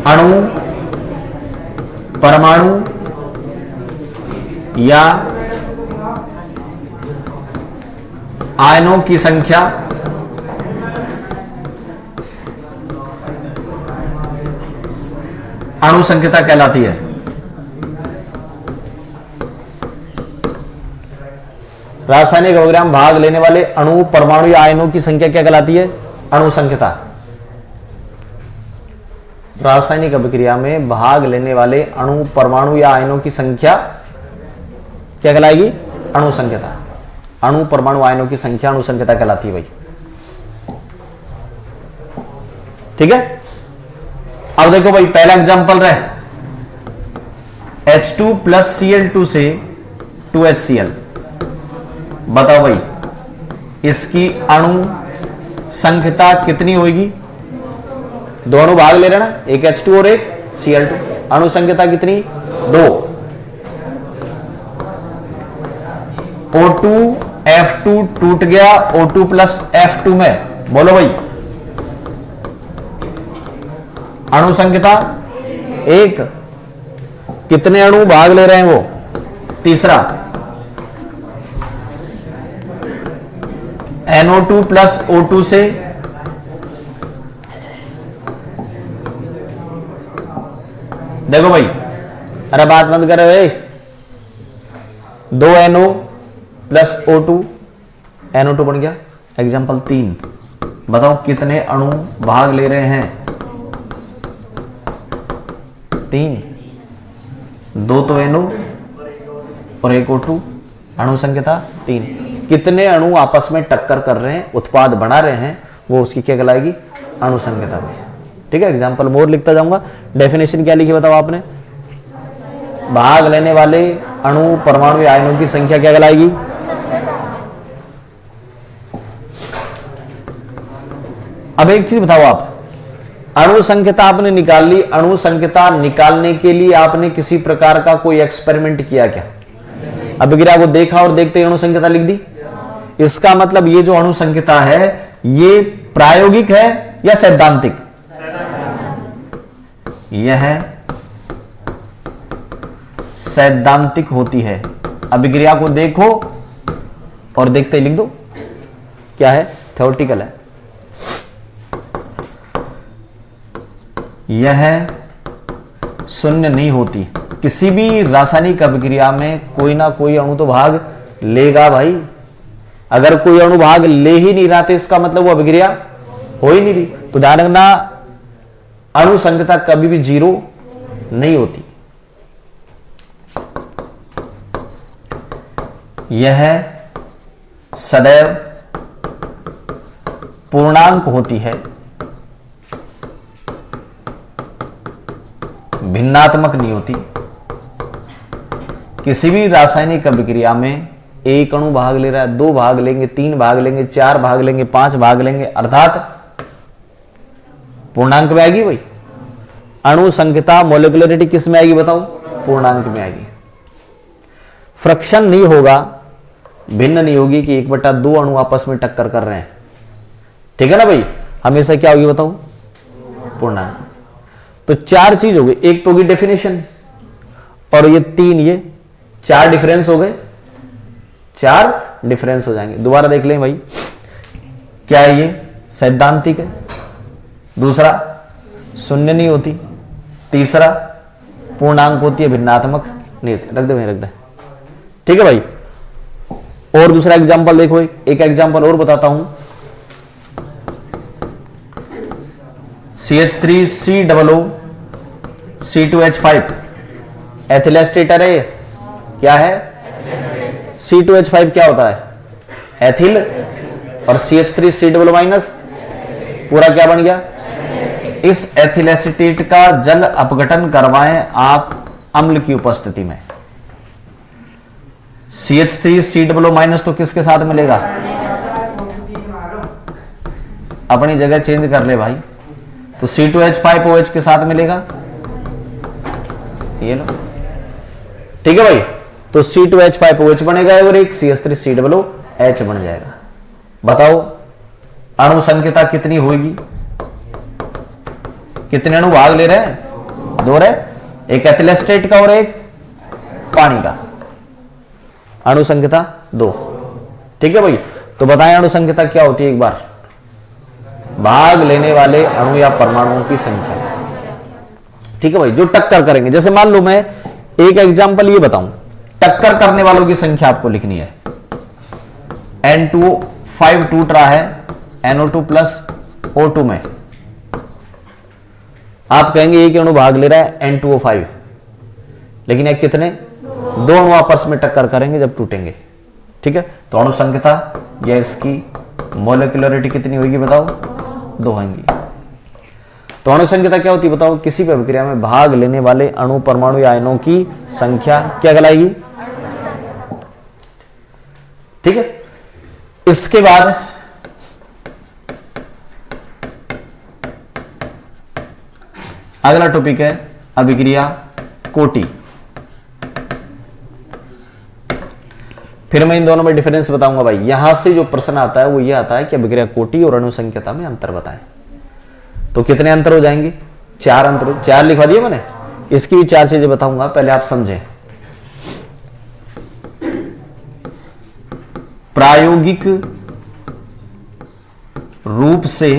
अणु, परमाणु या आयनों की संख्या अणु संख्यता कहलाती है। रासायनिक अभिक्रिया में भाग लेने वाले अणु, परमाणु या आयनों की संख्या क्या कहलाती है? अणु संख्यता। रासायनिक अभिक्रिया में भाग लेने वाले अणु, परमाणु या आयनों की संख्या क्या कहलाएगी? अणु संख्यता। अणु, परमाणु, आयनों की संख्या अणु संख्यता कहलाती है भाई। ठीक है। अब देखो भाई, पहला एग्जांपल रहे H2 प्लस Cl2 से 2HCl। बताओ भाई, इसकी अणु संख्यता कितनी होगी? दोनों भाग ले रहे ना, एक H2 और एक Cl2। अणु संख्यता कितनी? 2। O2 F2 टूट गया O2 प्लस F2 में। बोलो भाई, अणु संख्यता 1। कितने अणु भाग ले रहे हैं वो? तीसरा। NO2 प्लस O2 से देखो भाई, अरे बात बंद करे भाई। 2 NO प्लस O2, NO2 बन गया। एग्जाम्पल 3, बताओ कितने अणु भाग ले रहे हैं? 3। 2 तो NO और 1 O2। अणु संख्यता 3। कितने अणु आपस में टक्कर कर रहे हैं, उत्पाद बना रहे हैं, वो उसकी क्या कहलाएगी? अणु संख्यता भी। ठीक है। एग्जाम्पल मोर लिखता जाऊंगा। डेफिनेशन क्या लिखी बताओ आपने? भाग लेने वाले अणु, परमाणु या आयनों की संख्या क्या कहलाएगी? अब एक चीज बताओ आप, अणु संख्यता आपने निकाल ली। अणु संख्यता निकालने के लिए आपने किसी प्रकार का कोई एक्सपेरिमेंट किया क्या? अभिक्रिया को देखा और देखते ही अणु संख्यता लिख दी। इसका मतलब ये जो अणु संख्यता है ये प्रायोगिक है या सैद्धांतिक? यह सैद्धांतिक होती है। अभिक्रिया को देखो और देखते ही लिख दो। क्या है? थ्योरेटिकल है। यह शून्य नहीं होती। किसी भी रासायनिक अभिक्रिया में कोई ना कोई अणु तो भाग लेगा भाई। अगर कोई अणु भाग ले ही नहीं रहा तो इसका मतलब वो अभिक्रिया हो ही नहीं रही। तो ध्यान रखना, अणु संख्यता कभी भी 0 नहीं होती। यह सदैव पूर्णांक होती है, भिन्नात्मक नहीं होती। किसी भी रासायनिक अभिक्रिया में एक अणु भाग ले रहा है, 2 भाग लेंगे, 3 भाग लेंगे, 4 भाग लेंगे, 5 भाग लेंगे, अर्थात पूर्णांक में आएगी भाई। अणु संख्यता मोलिकुलरिटी किस में आएगी बताओ? पूर्णांक में आएगी। फ्रिक्शन नहीं होगा, भिन्न नहीं होगी कि 1/2 अणु आपस में टक्कर कर रहे हैं। ठीक है ना भाई? हमेशा क्या होगी बताओ? पूर्णांक। तो 4 चीज हो गई। एक तो होगी डेफिनेशन, और ये 3, ये 4 डिफरेंस हो गए। 4 डिफरेंस हो जाएंगे। दोबारा देख लें भाई, क्या है ये? सैद्धांतिक है। दूसरा, शून्य नहीं होती। तीसरा, पूर्णांक होती है, भिन्नात्मक नहीं होती। रख दे वहीं, रख दे। ठीक है भाई? और दूसरा एग्जांपल देखो, एक एग्जांपल और बताता हूं। CH3COO C2H5 एथिलेस्टेटर है। क्या है? C2H5 क्या होता है? एथिल। और CH3COO- पूरा क्या बन गया? इस एथिलेसिटेट का जल अपघटन करवाएं आप अम्ल की उपस्थिति में। CH3COO- तो किसके साथ मिलेगा? अपनी जगह चेंज कर ले भाई। तो C2H5OH के साथ मिलेगा, ये लो। ठीक है भाई? तो C2H5OH बनेगा और एक CH3COOH बन जाएगा। बताओ अणु संख्यता कितनी होगी? कितने अणु भाग ले रहे हैं? दो रहे, एक एथिलेस्टेट का और एक पानी का। अणु संख्या 2। ठीक है भाई, तो बताएं अणु संख्या क्या होती है एक बार? भाग लेने वाले अणु या परमाणुओं की संख्या। ठीक है भाई, जो टक्कर करेंगे। जैसे मान लो मैं एक एग्जांपल ये बताऊं, टक्कर करने वालों की संख्या आपको लिखनी है। N2O5 टूट रहा है NO2 प्लस O2 में, आप कहेंगे एक अणु भाग ले रहा है N2O5, लेकिन एक कितने? 2 अणु आपस में टक्कर करेंगे जब टूटेंगे। ठीक है, तो अणु संख्या या इसकी मोलिकुलरिटी कितनी होगी बताओ? 2 होंगी। तो अणु संख्या क्या होती है बताओ? किसी भी अभिक्रिया में भाग लेने वाले अणु, परमाणु या आयनों की संख्या क्या कहलाएगी? ठीक है, इसके बाद अगला टॉपिक है अभिक्रिया कोटि। फिर मैं इन दोनों में डिफरेंस बताऊंगा भाई। यहां से जो प्रश्न आता है वो ये आता है कि अभिक्रिया कोटि और अणु संख्या में अंतर बताएं। तो कितने अंतर हो जाएंगे? 4 अंतर। 4 लिखवा दिए मैंने। इसकी भी 4 चीजें बताऊंगा, पहले आप समझें। प्रायोगिक रूप से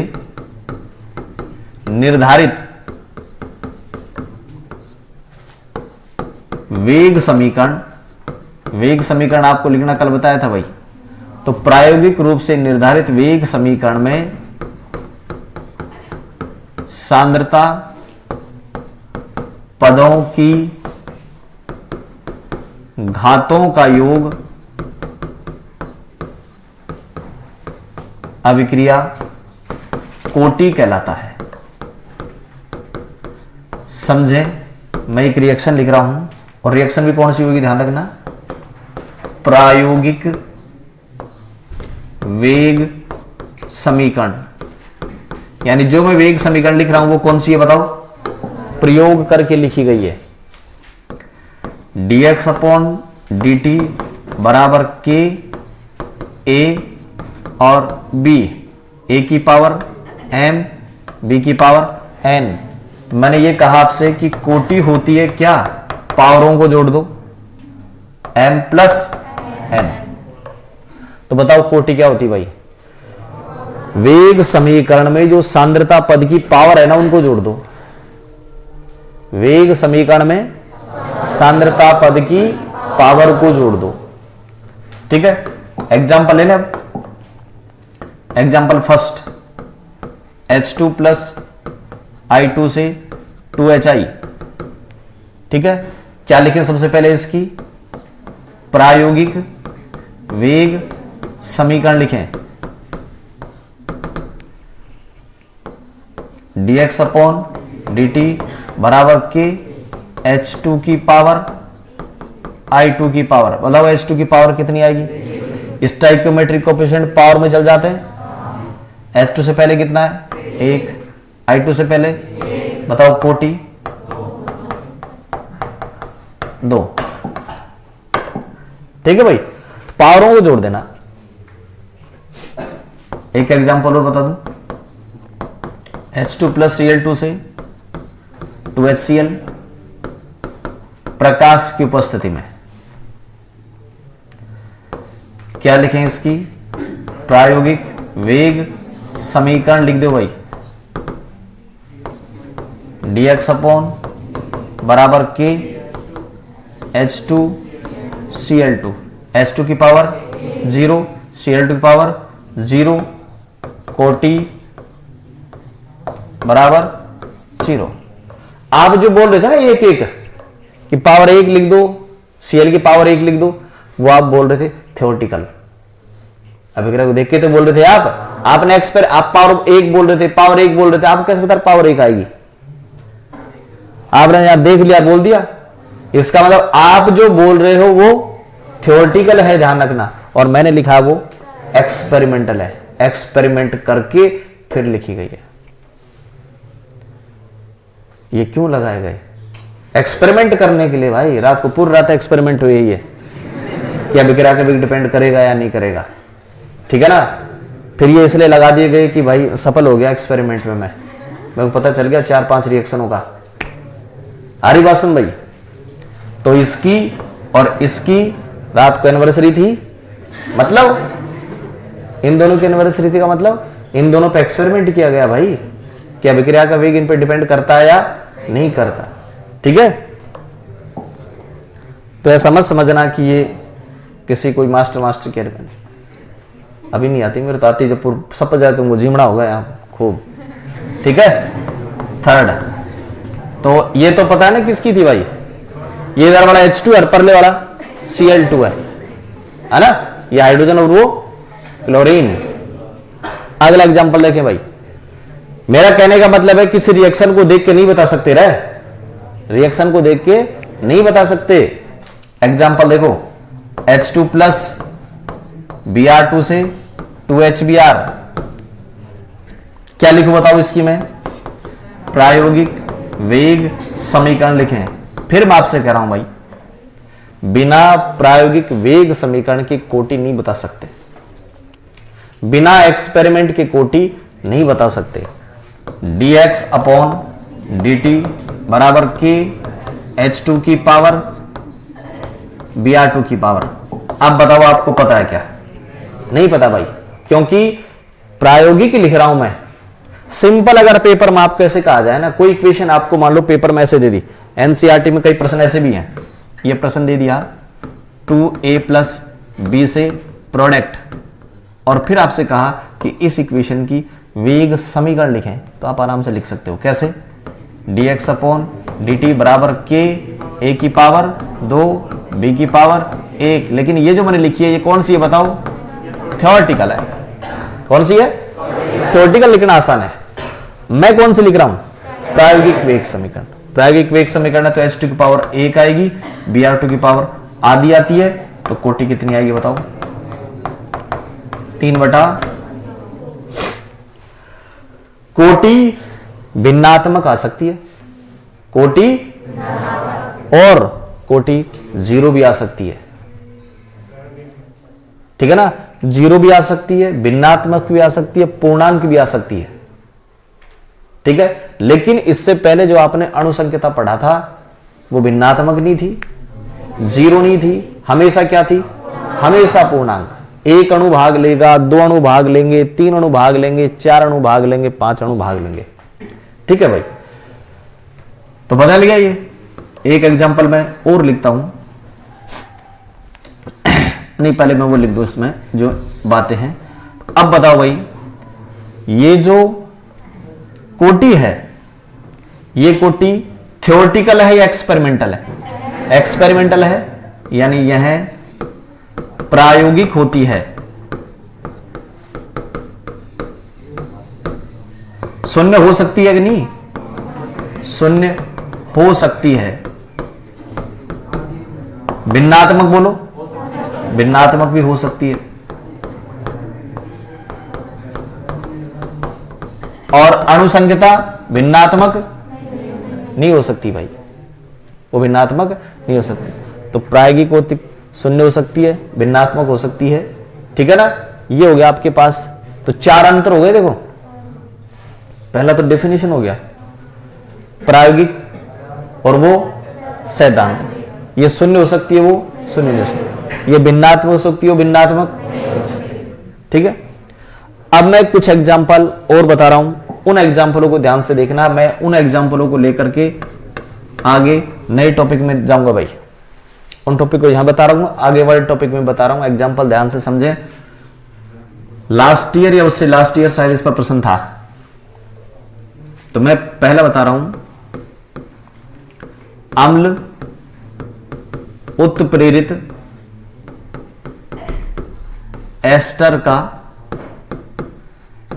निर्धारित वेग समीकरण, वेग समीकरण आपको लिखना कल बताया था भाई। तो प्रायोगिक रूप से निर्धारित वेग समीकरण में सांद्रता पदों की घातों का योग अभिक्रिया कोटि कहलाता है। समझे? मैं एक रिएक्शन लिख रहा हूं, और रिएक्शन भी कौन सी होगी ध्यान रखना? प्रायोगिक वेग समीकरण। यानी जो मैं वेग समीकरण लिख रहा हूं वो कौन सी है बताओ? प्रयोग करके लिखी गई है। dx अपॉन dt बराबर k a और b, a की पावर m, b की पावर n। तो मैंने ये कहा आपसे कि कोटि होती है क्या? पावरों को जोड़ दो, m प्लस n। तो बताओ कोटि क्या होती भाई? वेग समीकरण में जो सांद्रता पद की पावर है ना उनको जोड़ दो। वेग समीकरण में सांद्रता पद की पावर को जोड़ दो। ठीक है, एग्जांपल ले ले अब। Example first, H2 plus I2 से 2HI। ठीक है, क्या लिखें सबसे पहले? इसकी प्रायोगिक वेग समीकरण लिखें। dx अपॉन dt बराबर के H2 की पावर I2 की पावर। बताओ H2 की पावर कितनी आएगी? स्टोइकियोमेट्रिक कोएफिशिएंट पावर में चल जाते हैं। H2 से पहले कितना है? 1, I2 से पहले बताओ कोटि 2। ठीक है भाई, पावरों को जोड़ देना। एक एग्जांपल और बता दूं, H2 प्लस Cl2 से 2HCl प्रकाश की उपस्थिति में। क्या लिखें इसकी? प्रायोगिक वेग समीकरण लिख दो भाई। dx अपॉन बराबर के H2Cl2, H2 की पावर 0, Cl2 की पावर 0, कोटि बराबर 0। आप जो बोल रहे थे ना एक एक कि पावर 1 लिख दो, Cl की पावर 1 लिख दो, वो आप बोल रहे थे थ्योरेटिकल अभिक्रिया को देख के तो बोल रहे थे आपने आप पावर 1 बोल रहे थे, पावर 1 बोल रहे थे। आप कैसे बता पावर 1 आएगी? आपने यहां देख लिया, बोल दिया। इसका मतलब आप जो बोल रहे हो वो थ्योरेटिकल है, ध्यान रखना। और मैंने लिखा वो एक्सपेरिमेंटल है, एक्सपेरिमेंट करके फिर लिखी गई है। ये क्यों लगाए गए? एक्सपेरिमेंट करने के लिए भाई। रात को पूरी रात एक्सपेरिमेंट हुई है कि अभिक्रिया के भी डिपेंड करेगा या नहीं करेगा। ठीक है ना? फिर ये इसलिए लगा दिए गए कि भाई सफल हो गया एक्सपेरिमेंट में। मैं पता चल गया 4-5 रिएक्शनों का। आ रही बात सुन भाई। तो इसकी और इसकी रात को एनिवर्सरी थी, मतलब इन दोनों की एनिवर्सरी थी का मतलब इन दोनों पे एक्सपेरिमेंट किया गया भाई, क्या अभिक्रिया का वेग इन पे डिपेंड करता है या नहीं करता। ठीक है, तो ऐसा मत समझना कि ये किसी कोई मास्टर कह रहे, अभी नहीं आती मेरे तो आती, जब सब जाए तो जिमड़ा होगा यहाँ खूब। ठीक है, थर्ड, तो ये तो पता है ना किसकी थी भाई, ये इधर वाला H2 है, परले वाला Cl2 है ना, ये हाइड्रोजन और वो क्लोरीन। अगला एग्जांपल देखें भाई, मेरा कहने का मतलब है किसी रिएक्शन को देख के नहीं बता सकते रहे, रिएक्शन को देख के नहीं बता सकते। एग्जांपल देखो, H2 प्लस Br2 से 2HBr, क्या लिखूं बताओ इसकी मैं, प्रायोगिक वेग समीकरण लिखें। फिर मैं आपसे कह रहा हूं भाई, बिना प्रायोगिक वेग समीकरण की कोटि नहीं बता सकते, बिना एक्सपेरिमेंट की कोटि नहीं बता सकते। dx अपॉन dt बराबर k H2 की पावर Br2 की पावर। अब बताओ आपको पता है क्या, नहीं पता भाई, क्योंकि प्रायोगिक लिख रहा हूं मैं। सिंपल अगर पेपर में आपको ऐसे कहा जाए ना, कोई इक्वेशन आपको मान लो पेपर में ऐसे दे दी, एनसीईआरटी में कई प्रश्न ऐसे भी हैं, ये प्रश्न दे दिया 2a प्लस बी से प्रोडक्ट, और फिर आपसे कहा कि इस इक्वेशन की वेग समीकरण लिखें, तो आप आराम से लिख सकते हो। कैसे, dx अपॉन dt बराबर k a की पावर 2 b की पावर 1। लेकिन ये जो मैंने लिखी है ये कौन सी है बताओ, थ्योरेटिकल है। कौन सी है, थ्योरेटिकल लिखना आसान है। मैं कौन सी लिख रहा हूं, प्रायोगिक वेग समीकरण। प्रायोगिक वेग समीकरण है तो H2 की पावर 1 आएगी, Br2 की पावर आधी आती है, तो कोटि कितनी आएगी बताओ, 3/। कोटि भिन्नात्मक आ सकती है, कोटि और कोटि जीरो भी आ सकती है। ठीक है ना, जीरो भी आ सकती है, भिन्नात्मक भी आ सकती है, पूर्णांक भी आ सकती है। ठीक है, लेकिन इससे पहले जो आपने अणुसंख्यता पढ़ा था वो भिन्नात्मक नहीं थी, जीरो नहीं थी, हमेशा क्या थी, हमेशा पूर्णांक। एक अणु भाग लेगा, 2 अणु भाग लेंगे, 3 अणु भाग लेंगे, 4 अणु भाग लेंगे, 5 अणु भाग लेंगे। ठीक है भाई, तो बदल गया ये। एक एग्जांपल मैं और लिखता हूं, नहीं पहले मैं वो लिख दूं इसमें जो बातें हैं। अब बताओ भाई, ये जो कोटि है, ये कोटि थ्योरेटिकल है या एक्सपेरिमेंटल है, एक्सपेरिमेंटल है, यानी यह प्रायोगिक होती है। शून्य हो सकती है कि नहीं, शून्य हो सकती है। भिन्नात्मक बोलो, भिन्नात्मक भी हो सकती है। और अणुसंख्यता भिन्नात्मक नहीं हो सकती भाई, वो भिन्नात्मक नहीं हो सकती। तो प्रायोगिक होती शून्य हो सकती है, भिन्नात्मक हो सकती है। ठीक है ना, ये हो गया आपके पास। तो 4 अंतर हो गए। देखो, पहला तो डेफिनेशन हो गया प्रायोगिक और वो सैद्धांत, ये शून्य हो सकती है, वो शून्य नहीं हो सकती, ये भिन्नात्मक हो सकती है, वो भिन्नात्मक। ठीक है, अब मैं कुछ एग्जाम्पल और बता रहा हूं, उन एग्जाम्पलों को ध्यान से देखना। मैं उन एग्जाम्पलों को लेकर के आगे नए टॉपिक में जाऊंगा भाई, उन टॉपिक को यहां बता रहा हूं, आगे वाले टॉपिक में बता रहा हूं। एग्जाम्पल ध्यान से समझें। लास्ट ईयर या उससे लास्ट ईयर शायद इस पर प्रश्न था, तो मैं पहला बता रहा हूं, अम्ल उत्प्रेरित एस्टर का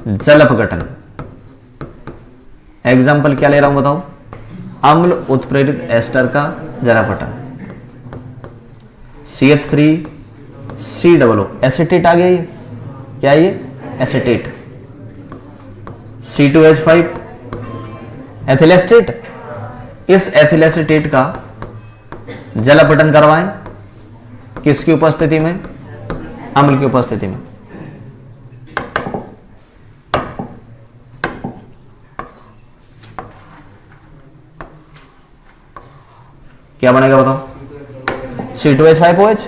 जल अपघटन। एग्जाम्पल क्या ले रहा हूं बताओ, अम्ल उत्प्रेरित एस्टर का जल अपघटन। CH3COO एसिटेट आ गया, ये क्या है, ये एसिटेट। C2H5 ethyl acetate. इस एथिल एसिटेट का जल अपघटन करवाएं, किसकी उपस्थिति में, अम्ल की उपस्थिति में। क्या बनेगा बताओ, C2H5OH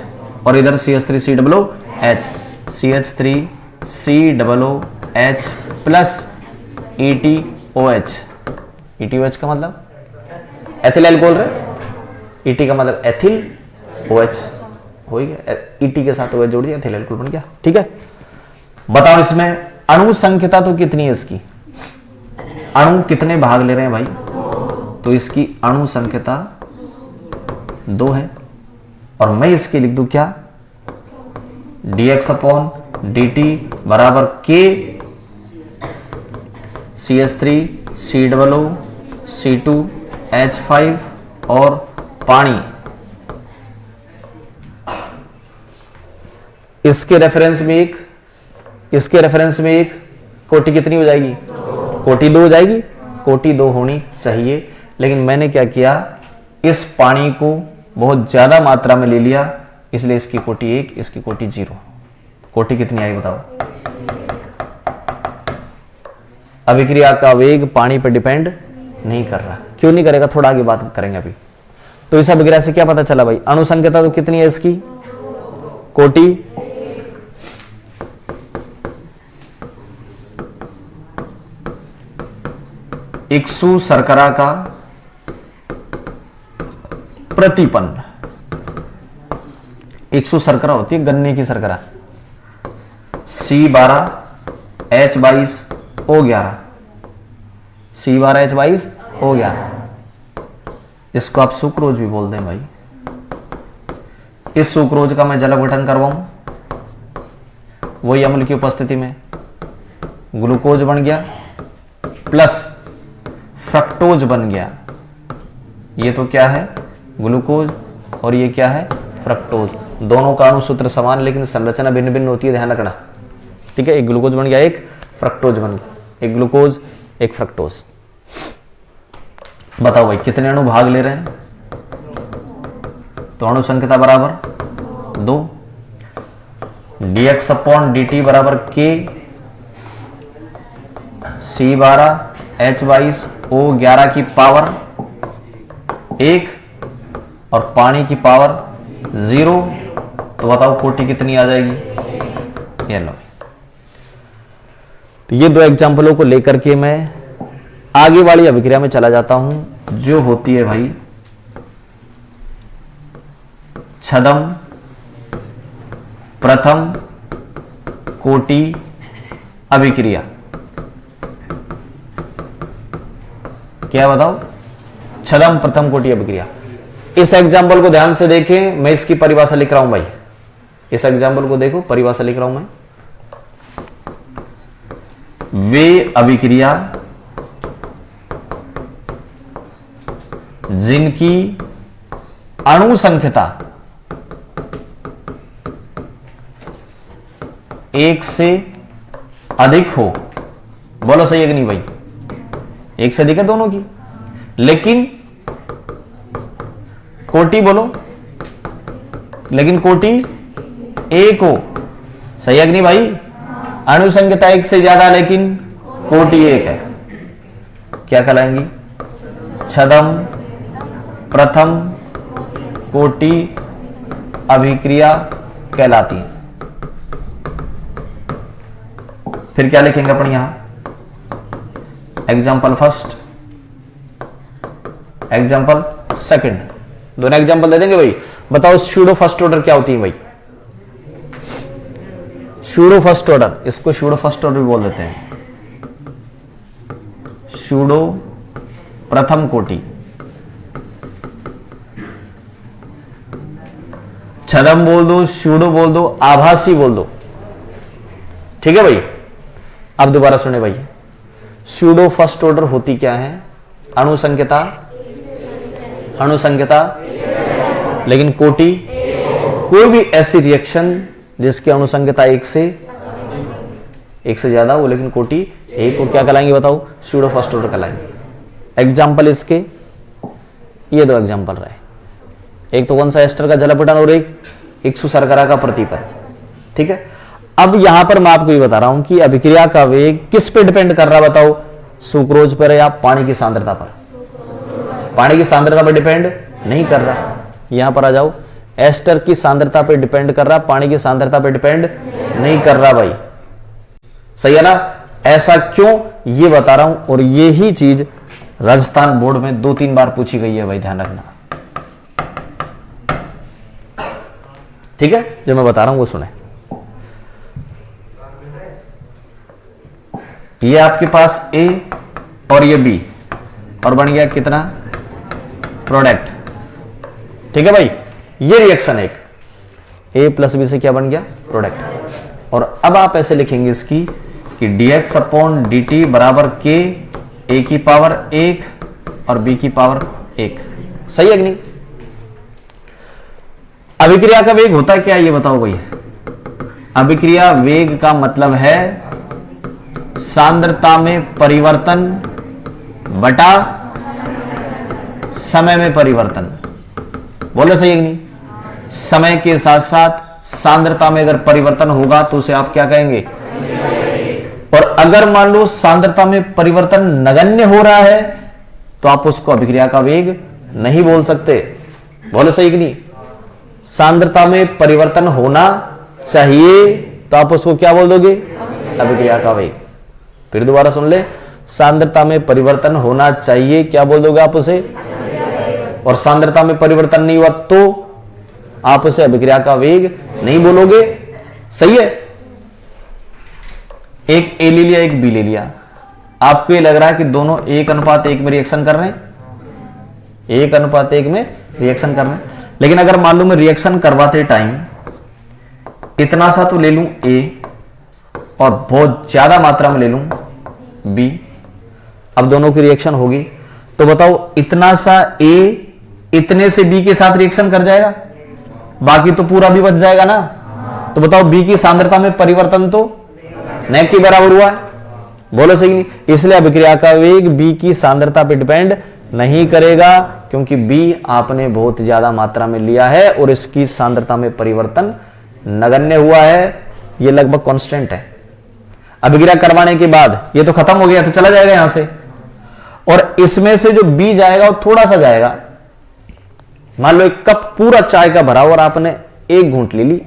और इधर CH3COOH, CH3COOH plus ETOH। ETOH का मतलब एथिल अल्कोहल रे, ET का मतलब एथिल, OH हो गया, ET के साथ OH जोड़ दिया, एथिल अल्कोहल बन गया। ठीक है, बताओ इसमें अणु संख्या तो कितनी है इसकी, अणु कितने भाग ले रहे हैं भाई, तो इसकी अणु संख्या 2 है। और मैं इसके लिख दूं क्या, dx/dt बराबर K CH3COO C2H5 और पानी। इसके रेफरेंस में एक, इसके रेफरेंस में एक, कोटि कितनी हो जाएगी, कोटि 2 हो जाएगी, कोटि 2 होनी चाहिए। लेकिन मैंने क्या किया, इस पानी को बहुत ज्यादा मात्रा में ले लिया, इसलिए इसकी कोटि 1, इसकी कोटि 0। कोटि कितनी आई बताओ। अभिक्रिया का वेग पानी पर डिपेंड नहीं कर रहा, क्यों नहीं करेगा, थोड़ा आगे बात करेंगे अभी। तो इस अभिक्रिया से क्या पता चला भाई, अणु संख्या तो कितनी है इसकी, कोटि 100 शर्करा का प्रतिपन्न, 100 शर्करा होती है गन्ने की शर्करा, C12H22O11, C12H22O11, इसको आप सुक्रोज भी बोल दें भाई। इस सुक्रोज का मैं जल अपघटन करवाऊं, वही अम्ल की उपस्थिति में ग्लूकोज बन गया प्लस फ्रक्टोज बन गया। ये तो क्या है, ग्लूकोज, और ये क्या है, फ्रक्टोज। दोनों का अणुसूत्र समान लेकिन संरचना भिन्न भिन्न होती है, ध्यान रखना। ठीक है, एक ग्लूकोज बन गया, एक फ्रक्टोज बन गया, एक ग्लूकोज एक फ्रक्टोज। बताओ भाई कितने अणु भाग ले रहे हैं, तो अणु संख्या बराबर 2, dx/dt बराबर K C12H22O11 की पावर 1 और पानी की पावर 0। तो बताओ कोटि कितनी आ जाएगी, ये लो। तो ये 2 एग्जाम्पलों को लेकर के मैं आगे वाली अभिक्रिया में चला जाता हूं, जो होती है भाई छदम प्रथम कोटि अभिक्रिया। क्या बताओ, छदम प्रथम कोटि अभिक्रिया। इस एग्जाम्पल को ध्यान से देखें, मैं इसकी परिभाषा लिख रहा हूं भाई, इस एग्जाम्पल को देखो, परिभाषा लिख रहा हूं मैं। वे अभिक्रिया जिनकी अणु संख्या 1 से अधिक हो, बोलो सही है कि नहीं भाई, 1 से अधिक है दोनों की, लेकिन कोटि बोलो, लेकिन कोटि 1 हो, सही है कि नहीं भाई, अणु संख्या 1 से ज्यादा लेकिन कोटि 1 है, क्या कहलाएंगी, छदम प्रथम कोटि अभिक्रिया कहलाती है। फिर क्या लिखेंगे अपन यहां, एग्जाम्पल फर्स्ट, एग्जाम्पल सेकंड, दोनों एग्जाम्पल दे देंगे भाई। बताओ स्यूडो फर्स्ट ऑर्डर क्या होती है भाई, स्यूडो फर्स्ट ऑर्डर, इसको स्यूडो फर्स्ट ऑर्डर भी बोल देते हैं, स्यूडो प्रथम कोटि, छदम बोल दो, स्यूडो बोल दो, आभासी बोल दो। ठीक है भाई, अब दोबारा सुने भाई, स्यूडो फर्स्ट ऑर्डर होती क्या है, अणु संख्या, अणु संख्या, लेकिन कोटि, कोई भी ऐसी रिएक्शन जिसकी अणु संख्या 1 से ज्यादा हो लेकिन कोटि 1 को क्या कहलाएंगे बताओ, स्यूडो फर्स्ट ऑर्डर कहलाएंगे। एग्जाम्पल इसके ये 2 एग्जाम्पल रहे, एक तो कौन सा, एस्टर का जल अपघटन और एक 100 शर्करा का प्रतिपन्न। ठीक है, अब यहां पर मैं आपको ये बता रहा हूं कि अभिक्रिया का वेग किस पे डिपेंड कर रहा है बताओ, सुक्रोज पर या पानी की सांद्रता पर, पानी की सांद्रता पर डिपेंड नहीं कर रहा। यहां पर आ जाओ, एस्टर की सांद्रता पे डिपेंड कर रहा, पानी की सांद्रता पे डिपेंड नहीं कर रहा भाई। सही है ना? ऐसा क्यों, ये बता रहा हूं। और यही चीज राजस्थान बोर्ड में 2-3 बार पूछी गई है भाई, ध्यान रखना। ठीक है, जो मैं बता रहा हूं वो सुने। ये आपके पास ए और ये बी, और बन गया कितना? प्रोडक्ट। ठीक है भाई, ये रिएक्शन एक, ए प्लस बी से क्या बन गया? प्रोडक्ट। और अब आप ऐसे लिखेंगे इसकी कि dx अपॉन dt बराबर के, ए की पावर 1 और बी की पावर 1। सही है कि नहीं? अभिक्रिया का वेग होता क्या है ये बताओ भाई। अभिक्रिया वेग का मतलब है सांद्रता में परिवर्तन बटा समय में परिवर्तन। बोलो सही है कि नहीं? समय के साथ साथ सांद्रता में अगर परिवर्तन होगा तो उसे आप क्या कहेंगे? और अगर मान लो सांद्रता में परिवर्तन नगण्य हो रहा है तो आप उसको अभिक्रिया का वेग नहीं बोल सकते। बोलो सही कि नहीं? सांद्रता में परिवर्तन होना चाहिए तो आप उसको क्या बोल दोगे? अभिक्रिया का वेग। फिर दोबारा सुन ले, सांद्रता में परिवर्तन होना चाहिए, क्या बोल दोगे आप उसे? और सांद्रता में परिवर्तन नहीं हुआ तो आप उसे अभिक्रिया का वेग नहीं बोलोगे। सही है? एक ए ले लिया, एक बी ले लिया, आपको ये लग रहा है कि दोनों 1:1 में रिएक्शन कर रहे हैं, 1:1 में रिएक्शन कर रहे हैं। लेकिन अगर मान लो मैं रिएक्शन करवाते टाइम इतना सा तो ले लूं ए और बहुत ज्यादा मात्रा में ले लूं बी, अब दोनों की रिएक्शन होगी तो बताओ इतना सा ए इतने से बी के साथ रिएक्शन कर जाएगा, बाकी तो पूरा भी बच जाएगा ना। तो बताओ बी की सांद्रता में परिवर्तन तो न के बराबर हुआ है। बोलो सही नहीं? इसलिए अभिक्रिया का वेग बी की सांद्रता पे डिपेंड नहीं करेगा, क्योंकि बी आपने बहुत ज्यादा मात्रा में लिया है और इसकी सांद्रता में परिवर्तन नगण्य हुआ है, ये लगभग कांस्टेंट है। अभिक्रिया करवाने के बाद ये तो खत्म हो गया तो चला जाएगा यहां से, और इसमें से जो बी जाएगा वो थोड़ा सा जाएगा। मान लो 1 कप पूरा चाय का भरा और आपने 1 घूंट ले ली,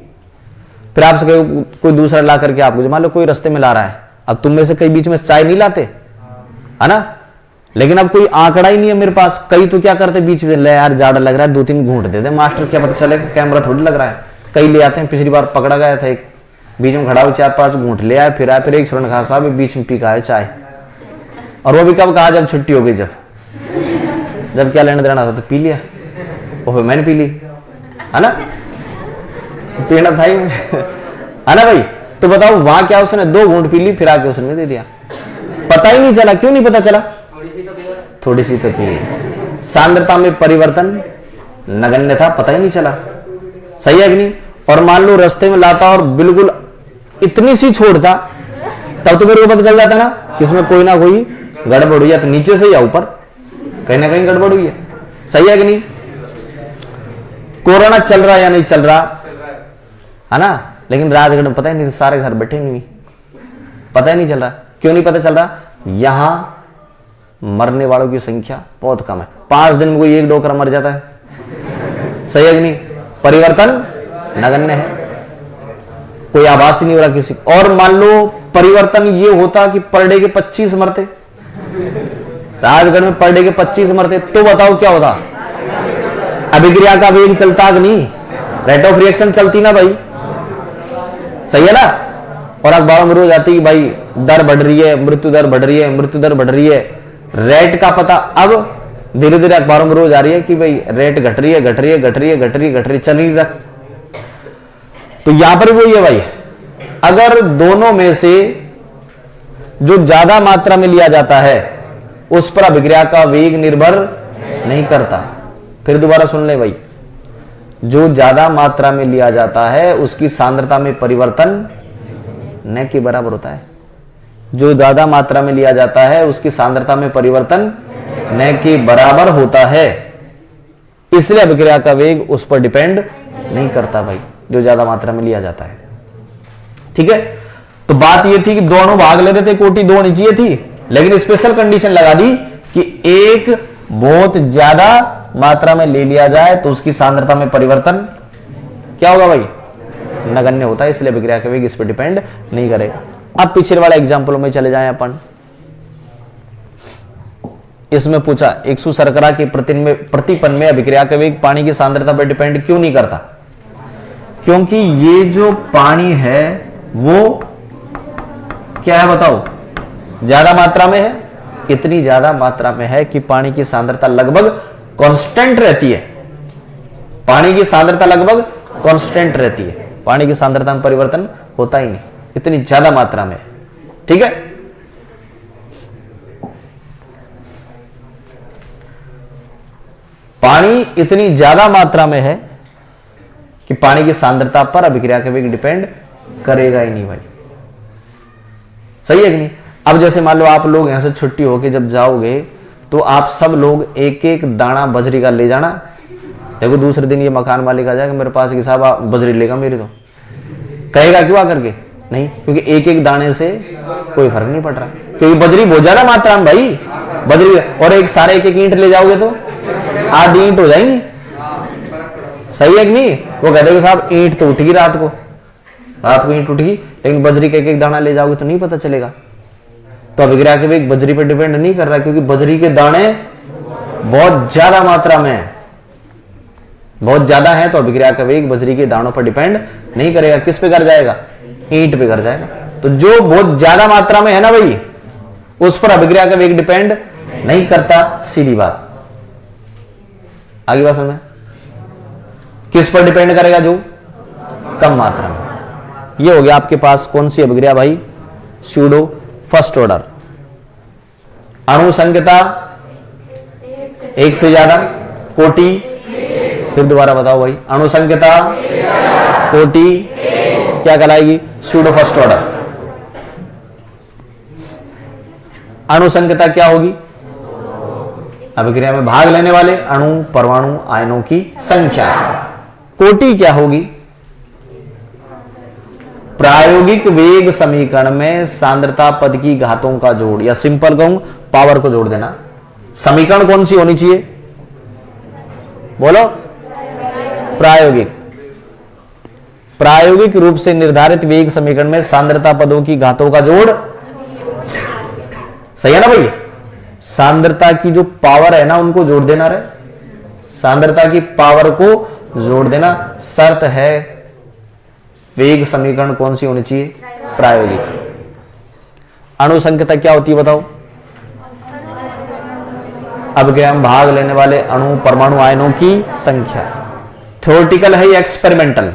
फिर आपसे कोई दूसरा ला करके आपको, मान लो कोई रास्ते में ला रहा है, अब तुम में से कई बीच में चाय नहीं लाते है ना, लेकिन अब कोई आंकड़ा ही नहीं है मेरे पास, कई तो क्या करते बीच में, ले यार जाड़ा लग रहा है 2-3 घूंट दे दे मास्टर, क्या पता चलेगा, कैमरा थोड़ी लग रहा है। कई ले आते हैं, पिछली बार पकड़ा गया था एक बीच में खड़ा हो 4-5 घूंट ले आए, फिर एक स्वर्ण खा साहब बीच में पी का है चाय, और वो भी कब कहा? जब छुट्टी हो गई, जब क्या लेने देना था तो पी लिया, ओह मैंने पी ली है ना, पीना था ही है ना भाई। तो बताओ वहां क्या उसने 2 घूंट पी ली, फिर आके उसने दे दिया, पता ही नहीं चला। क्यों नहीं पता चला? थोड़ी सी तो पी, सांद्रता में परिवर्तन नगण्य था, पता ही नहीं चला। सही है कि नहीं? और मान लो रास्ते में लाता और बिल्कुल इतनी सी छोड़ता, तब तो मेरे को पता चल जाता ना कि इसमें कोई ना कोई गड़बड़ हुई है, तो नीचे से या ऊपर कहीं ना कहीं गड़बड़ हुई है। सही है कि नहीं? कोरोना चल रहा या नहीं चल रहा है ना, लेकिन राजगढ़ में पता ही नहीं, सारे घर बैठे नहीं, पता ही नहीं चल रहा। क्यों नहीं पता चल रहा? यहां मरने वालों की संख्या बहुत कम है, 5 दिन में कोई 1 डोकरा मर जाता है। सही है कि नहीं? परिवर्तन नगण्य है, कोई आभास ही नहीं हो रहा किसी। और मान लो परिवर्तन ये होता कि पर डे के 25 मरते, राजगढ़ में पर डे के 25 मरते, तो बताओ क्या होता? अभिक्रिया का वेग चलता कि नहीं? रेट ऑफ रिएक्शन चलती ना भाई। सही है ना? और अखबारों में रोज आती कि भाई दर बढ़ रही है, मृत्यु दर बढ़ रही है, मृत्यु दर बढ़ रही है। रेट का पता अब धीरे धीरे अखबारों में रोज आ रही है कि भाई रेट घट रही है, घट रही है, घट रही है, घट रही है, घट रही, चल नहीं रहा। तो यहां पर वही है भाई, अगर दोनों में से जो ज्यादा मात्रा में लिया जाता है उस पर अभिक्रिया का वेग निर्भर नहीं करता। फिर दोबारा सुन ले भाई, जो ज्यादा मात्रा में लिया जाता है उसकी सांद्रता में परिवर्तन न के बराबर होता है। जो ज्यादा मात्रा में लिया जाता है उसकी सांद्रता में परिवर्तन न के बराबर होता है, इसलिए अभिक्रिया का वेग उस पर डिपेंड नहीं करता भाई, जो ज्यादा मात्रा में लिया जाता है। ठीक है? तो बात यह थी कि दोनों भाग ले रहे थे, कोटि 2 होनी चाहिए थी, लेकिन स्पेशल कंडीशन लगा दी कि एक बहुत ज्यादा मात्रा में ले लिया जाए तो उसकी सांद्रता में परिवर्तन क्या होगा भाई, नगण्य होता है, इसलिए अभिक्रिया का वेग इस पर डिपेंड नहीं करेगा। अब पिछले वाला एग्जाम्पल में चले जाएं अपन। इसमें पूछा एक शर्करा के प्रतिपन में अभिक्रिया का वेग पानी की सांद्रता पर डिपेंड क्यों नहीं करता? क्योंकि ये जो पानी है वो क्या है बताओ, ज्यादा मात्रा में है, इतनी ज्यादा मात्रा में है कि पानी की सांद्रता लगभग कांस्टेंट रहती है। पानी की सांद्रता लगभग कांस्टेंट रहती है, पानी की सांद्रता में परिवर्तन होता ही नहीं, इतनी ज्यादा मात्रा में। ठीक है, पानी इतनी ज्यादा मात्रा में है कि पानी की सांद्रता पर अभिक्रिया का वेग डिपेंड करेगा ही नहीं भाई। सही है कि नहीं? अब जैसे मान लो आप लोग यहां से छुट्टी होके जब जाओगे तो आप सब लोग एक एक दाना बजरी का ले जाना। देखो दूसरे दिन ये मकान मालिक आ जाएगा मेरे पास कि साहब आप बजरी लेगा मेरी, तो कहेगा क्यों आकर के? नहीं, क्योंकि एक एक दाने से कोई फर्क नहीं पड़ रहा, क्योंकि बजरी बहुत ज्यादा मात्रा में भाई, बजरी और एक सारे एक एक ईंट ले जाओगे तो आधी ईंट हो जाएंगी। सही है कि नहीं? वो कहते हैं साहब ईंट तो उठेगी रात को ईंट उठेगी, लेकिन बजरी का एक एक दाना ले जाओगे तो नहीं पता चलेगा। तो अभिक्रिया के वेग बजरी पर डिपेंड नहीं कर रहा, क्योंकि बजरी के दाने बहुत ज्यादा मात्रा में है, बहुत ज्यादा है, तो अभिक्रिया का वेग बजरी के दानों पर डिपेंड नहीं करेगा। किस पे कर जाएगा? ईंट पे कर जाएगा। तो जो बहुत ज्यादा मात्रा में है ना भाई, उस पर अभिक्रिया का वेग डिपेंड नहीं करता, सीधी बात। आगे बात समझ में? किस पर डिपेंड करेगा? जो कम मात्रा में। ये हो गया आपके पास कौन सी अभिक्रिया भाई? Pseudo first order. अणु संख्या एक से ज्यादा, कोटि, फिर दोबारा बताओ भाई, अणु संख्या कोटि क्या कहलाएगी? Pseudo first order. अणु संख्या क्या होगी? अभिक्रिया में भाग लेने वाले अणु परमाणु आयनों की संख्या। कोटि क्या होगी? प्रायोगिक वेग समीकरण में सांद्रता पद की घातों का जोड़, या सिंपल कहूं पावर को जोड़ देना। समीकरण कौन सी होनी चाहिए? बोलो। प्रायोगिक रूप से निर्धारित वेग समीकरण में सांद्रता पदों की घातों का जोड़। सही है ना भाई? सांद्रता की जो पावर है ना उनको जोड़ देना रे, सांद्रता की पावर को जोड़ देना। शर्त है वेग समीकरण कौन सी होनी चाहिए? प्रायोगिक। अणु संख्या क्या होती है बताओ? अभिक्रिया में भाग लेने वाले अणु परमाणु आयनों की संख्या। थ्योरेटिकल है या एक्सपेरिमेंटल?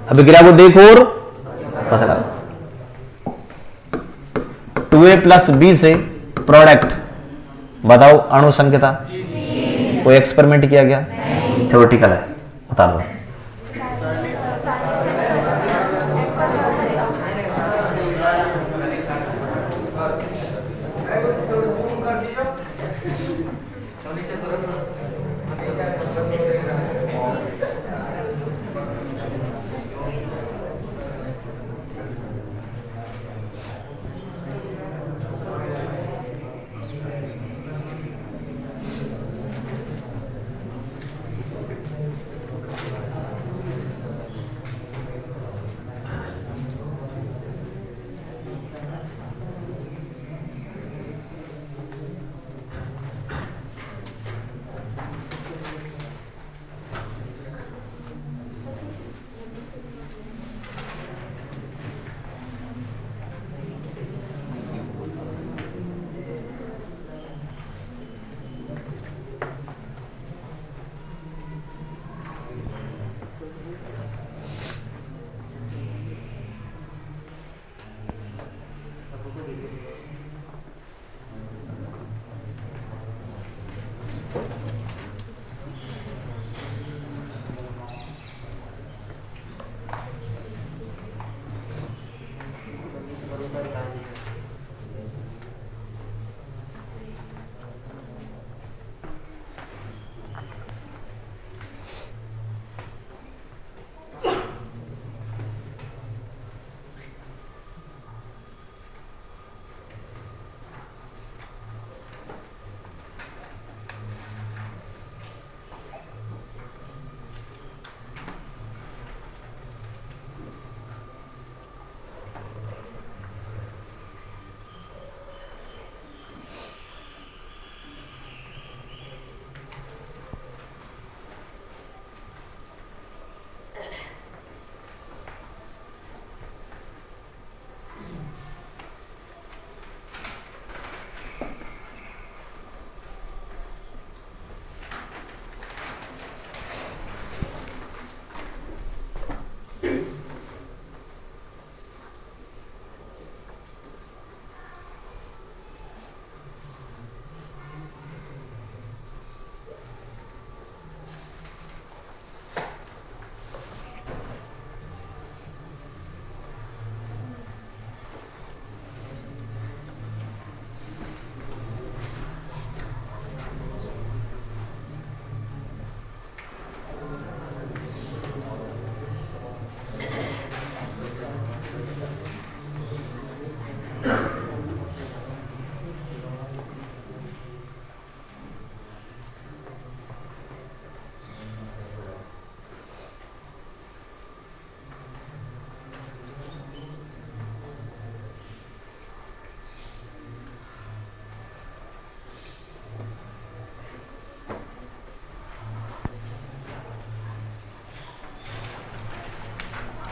अभिक्रिया को देखो और पता लगा। 2a + b से प्रोडक्ट बताओ अणु संख्या। कोई एक्सपेरिमेंट किया गया? थ्योरेटिकल है, बता दो।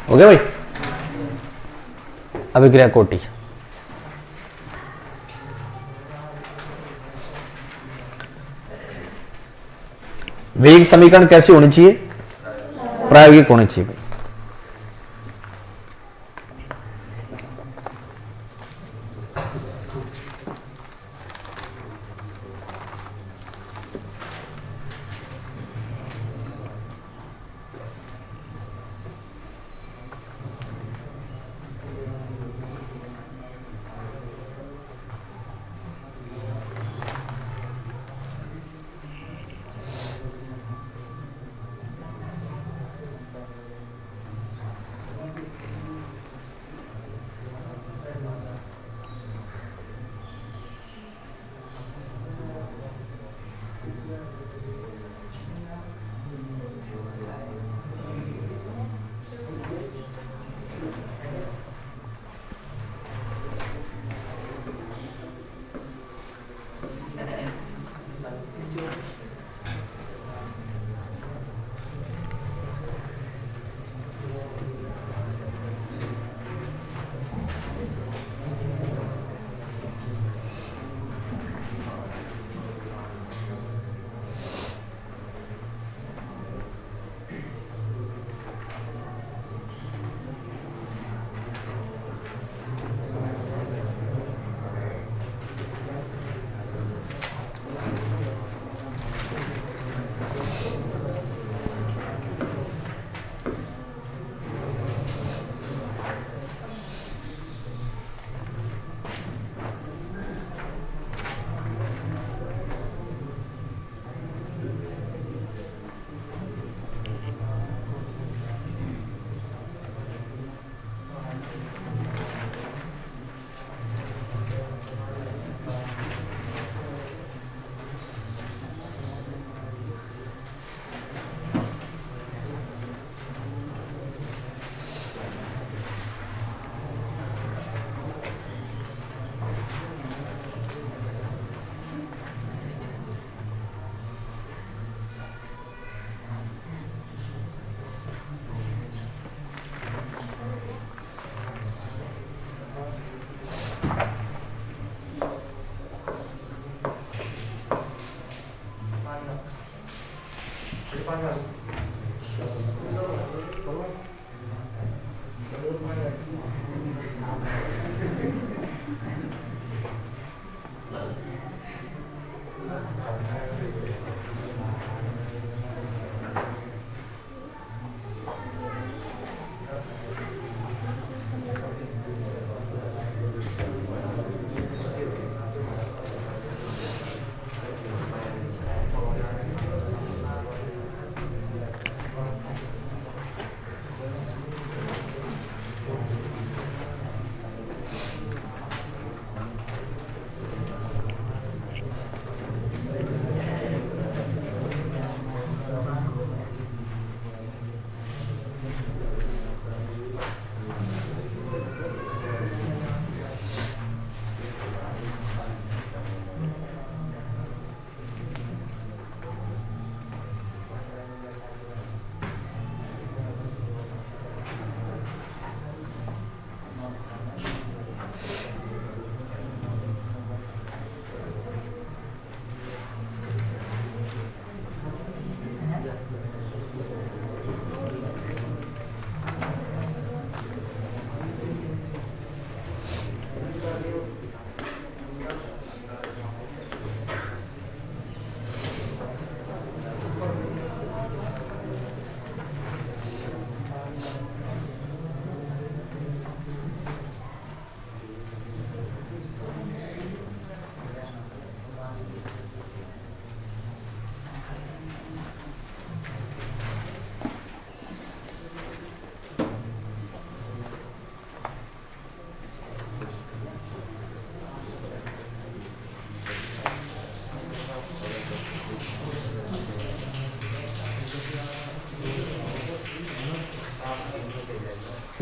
हो गया भाई। अभिक्रिया कोटि, वेग समीकरण कैसी होनी चाहिए? प्रायोगिक होनी चाहिए भाई।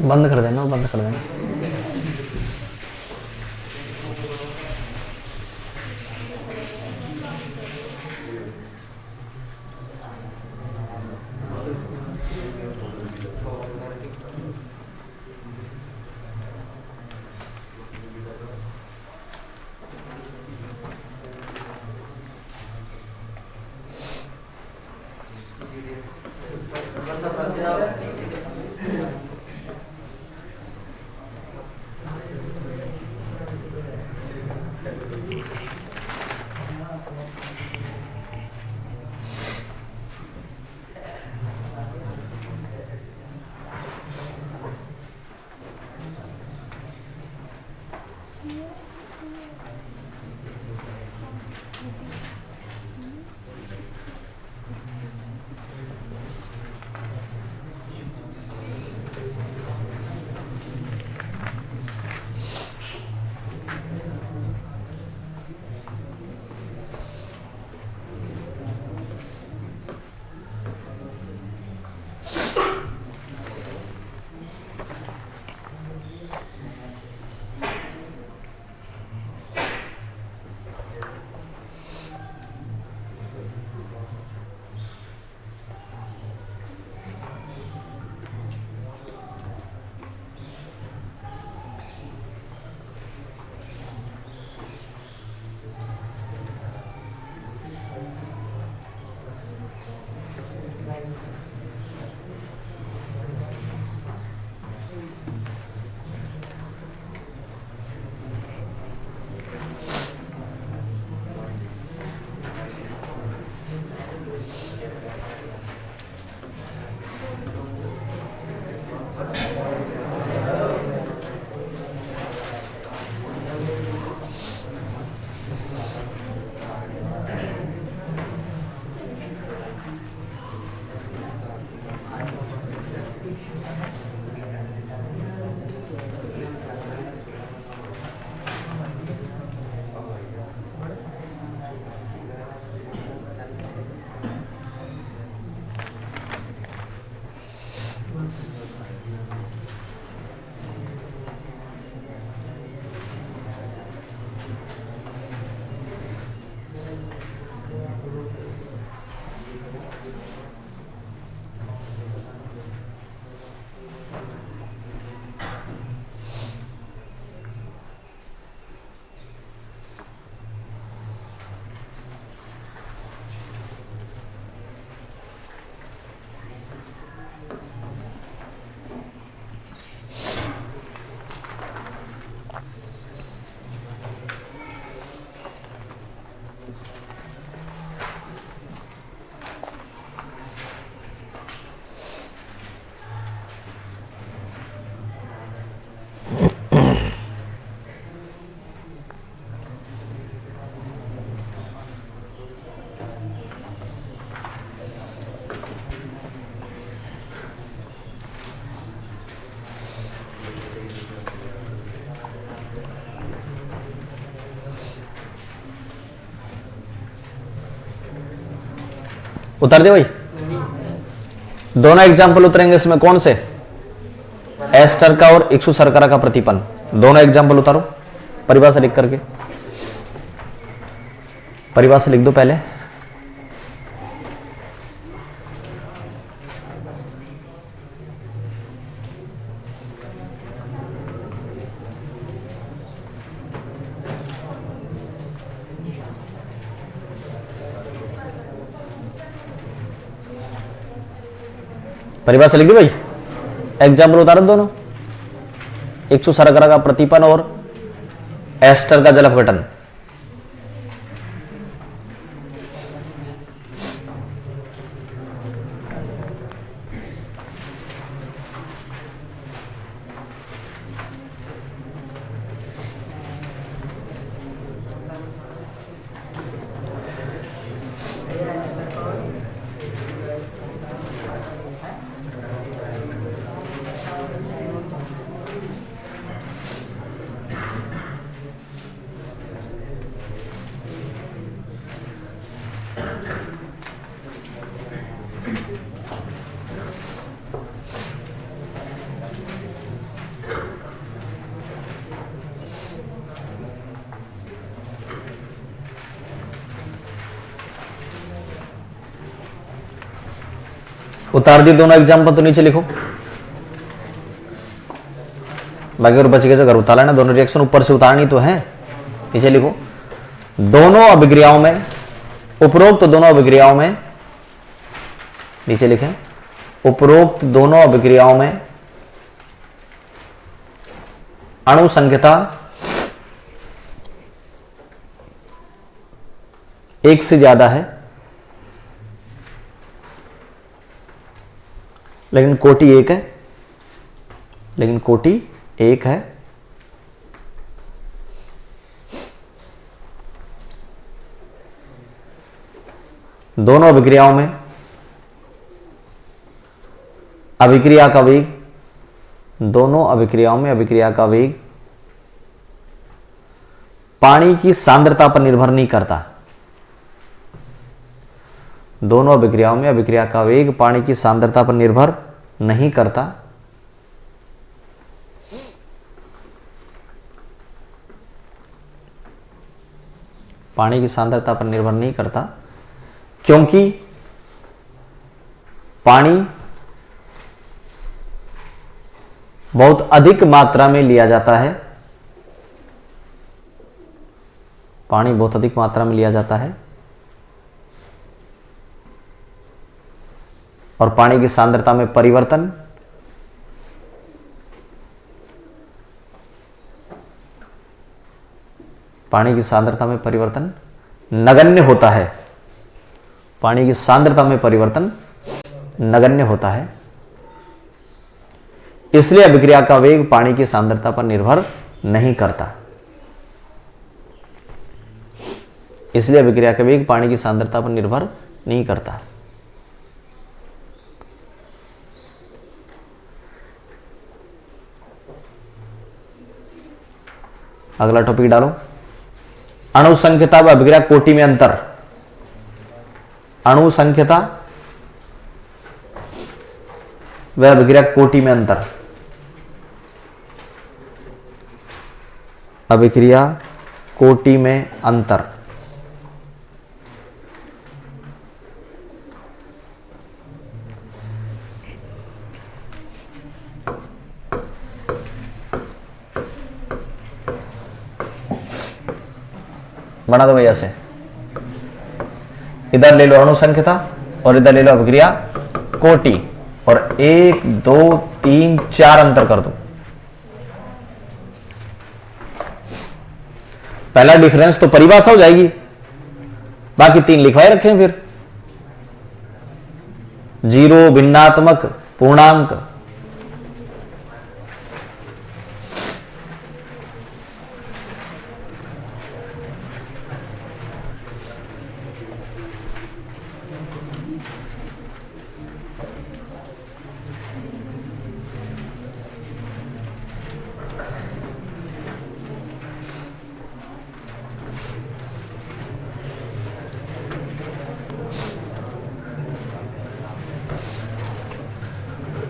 बंद कर देना, बंद कर देना। उतर दे भाई। दोनों एग्जाम्पल उतरेंगे इसमें, कौन से? एस्टर का और इक्सु शर्करा का प्रतिपन्न, दोनों एग्जाम्पल उतारो परिभाषा लिख करके। परिभाषा लिख दो पहले। परिभाषा लिख दी भाई, एग्जाम्पल उतारो दोनों, इक्सु शर्करा का प्रतिपन्न और एस्टर का जल अपघटन। उतार दी दोनों एग्जाम्पल, तो नीचे लिखो, बाकी और बच गए तो घर उतार लेना। दोनों रिएक्शन ऊपर से उतारनी तो है, नीचे लिखो। दोनों अभिक्रियाओं में, उपरोक्त दोनों अभिक्रियाओं में, नीचे लिखें, उपरोक्त दोनों अभिक्रियाओं में अणु संख्या एक से ज्यादा है, लेकिन कोटि एक है, लेकिन कोटि एक है। दोनों अभिक्रियाओं में अभिक्रिया का वेग, दोनों अभिक्रियाओं में अभिक्रिया का वेग पानी की सांद्रता पर निर्भर नहीं करता। दोनों अभिक्रियाओं में अभिक्रिया का वेग पानी की सांद्रता पर निर्भर नहीं करता। पानी की सांद्रता पर निर्भर नहीं करता, क्योंकि पानी बहुत अधिक मात्रा में लिया जाता है। पानी बहुत अधिक मात्रा में लिया जाता है और पानी की सांद्रता में परिवर्तन नगण्य होता है। पानी की सांद्रता में परिवर्तन नगण्य होता है, इसलिए अभिक्रिया का वेग पानी की सांद्रता पर निर्भर नहीं करता। इसलिए अभिक्रिया का वेग पानी की सांद्रता पर निर्भर नहीं करता। अगला टॉपिक डालो, अणु संख्यता व अभिक्रिया कोटि में अंतर। अणु संख्यता व अभिक्रिया कोटि में अंतर। अभिक्रिया कोटि में अंतर। बना दो भैया से, इधर ले लो अणु संख्यता और इधर ले लो अभिक्रिया कोटि, और 1 2 3 4 अंतर कर दो। पहला डिफरेंस तो परिभाषा हो जाएगी, बाकी 3 लिखवाए रखे हैं फिर। 0, भिन्नात्मक, पूर्णांक।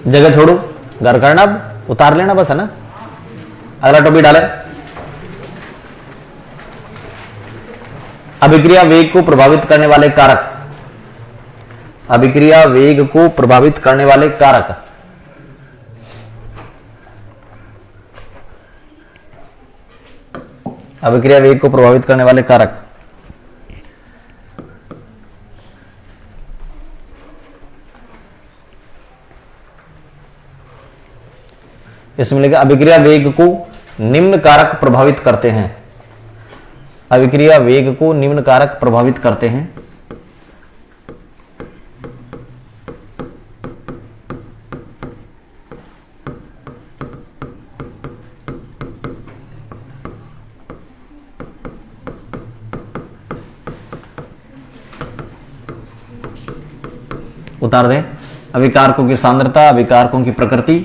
जगह छोड़ो, घर करना, अब उतार लेना बस, है ना। अगला टॉपिक डालें, अभिक्रिया वेग को प्रभावित करने वाले कारक। अभिक्रिया वेग को प्रभावित करने वाले कारक। अभिक्रिया वेग को प्रभावित करने वाले कारक। इसमें लिखा अभिक्रिया वेग को निम्न कारक प्रभावित करते हैं। अभिक्रिया वेग को निम्न कारक प्रभावित करते हैं। उतार दें, अभिकारकों की सांद्रता, अभिकारकों की प्रकृति,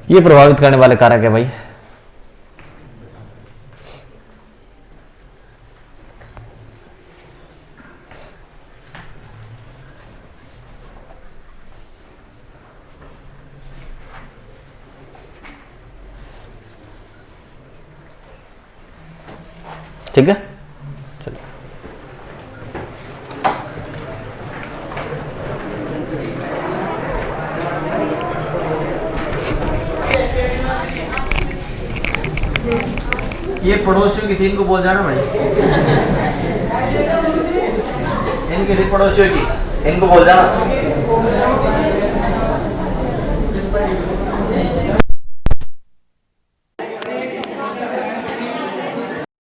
ये प्रभावित करने वाले कारक है भाई। ठीक है, चलिए ये पड़ोसियों की थी, इनको बोल जाना भाई, इनकी थी पड़ोसियों की, इनको बोल जाना।